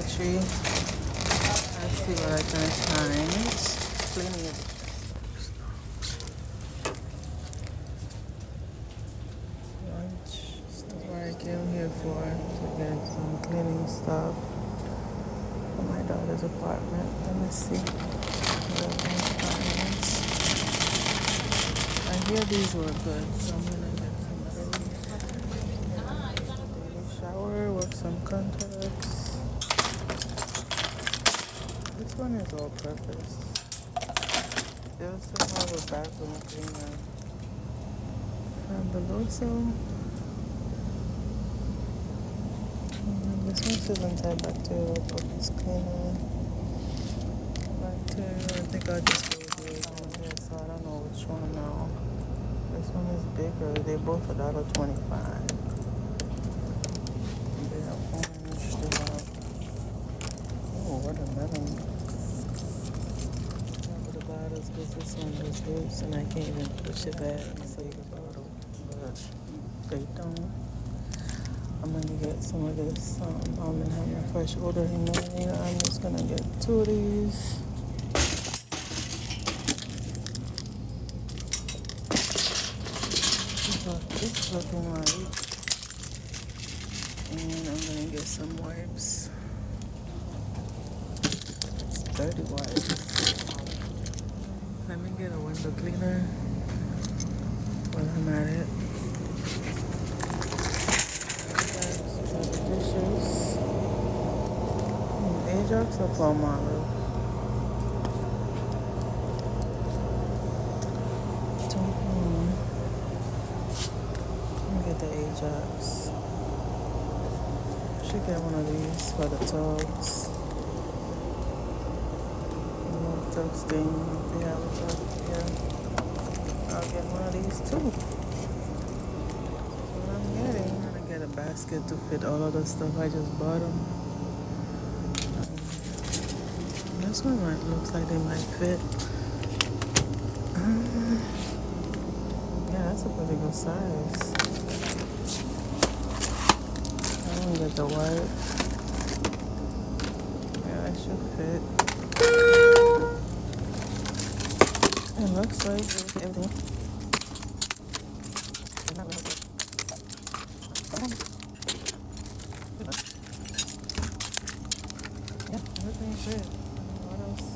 tree. Let's see what I can find. Plenty of lunch. That's what I came here for, to get some cleaning stuff for my daughter's apartment. Let me see what I can find. I hear these were good, so I'm gonna get some of those. Daily shower with some contacts. This one is all purpose. They also have a bathroom cleaner. Fabuloso. This one says antibacterial purpose cleaner. Bacterial. I think I'll just go with the original here, so I don't know which one now. This one is bigger. They both $1.25. They have orange. They have watermelon. Because this one is loose and I can't even push it back and save the bottle. But they don't. I'm gonna get some of this Almond Hammer Fresh Odor Humidity. I'm just gonna get 2 of these. This is looking like. And I'm gonna get some wipes. It's dirty wipes. Let me get a window cleaner while I'm at it. The dishes. Ajax or Palmolive? Let me get the Ajax. Should get one of these for the tubs. Tub stain, if you have a tub here. I'll get one of these too. That's what I'm getting. I'm gonna get a basket to fit all of the stuff I just bought them. This one looks like they might fit. Yeah, that's a pretty good size. I'm gonna get the white. Yeah, it should fit. It looks like everything. Yeah, everything's good. What else?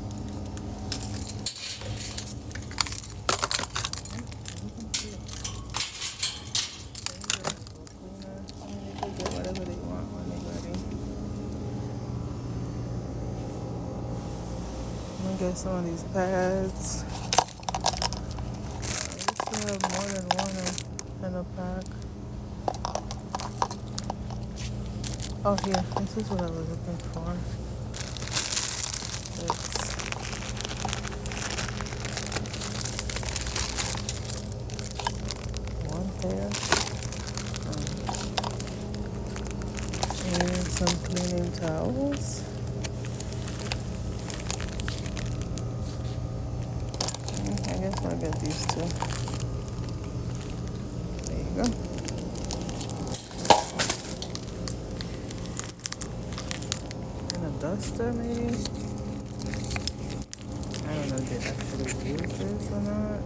Everything's good. Cleaner. I mean, they can get whatever they want when they're ready. I'm gonna get some of these pads. I have more than one in a pack. Oh, here. This is what I was looking for. It's one pair. And some cleaning towels. I guess I'll get these two. There you go. And a duster, maybe? I don't know if they actually use this or not.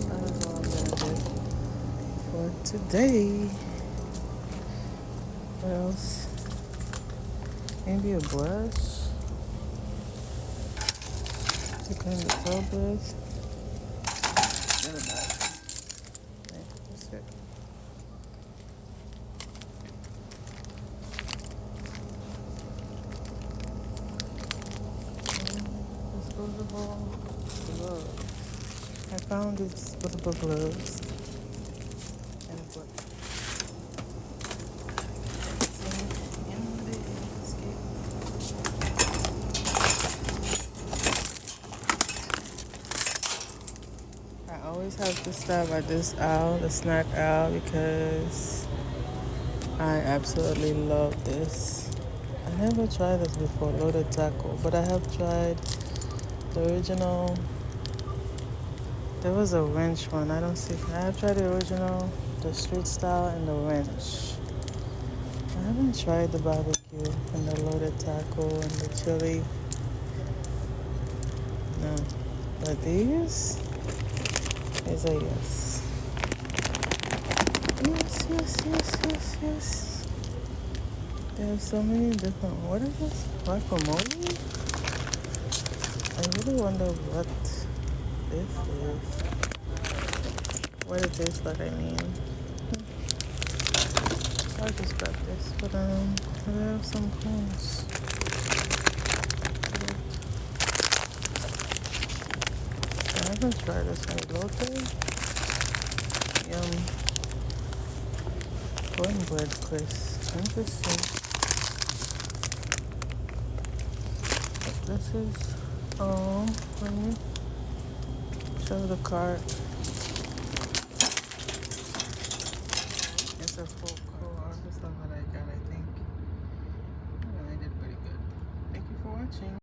That is all I'm gonna get for today. What else? Maybe a brush to clean the tub with. That's it. Disposable gloves. I found these disposable gloves. And what? I always have to stop at this aisle, the snack aisle, because I absolutely love this. I never tried this before, loaded taco, but I have tried the original. There was a ranch one. I don't see. I have tried the original, the street style, and the ranch. I haven't tried the barbecue and the loaded taco and the chili. No. But these is a yes. Yes, yes, yes, yes, yes. There's so many different. What is this? Guacamole? I really wonder what this is. What it tastes like, I mean. I'll just grab this. But I have some cones. I haven't tried this elote. Yum. Cornbread crisp. Interesting. This is, let me show the cart. It's a full core. This is what I got, I think. I did pretty good. Thank you for watching.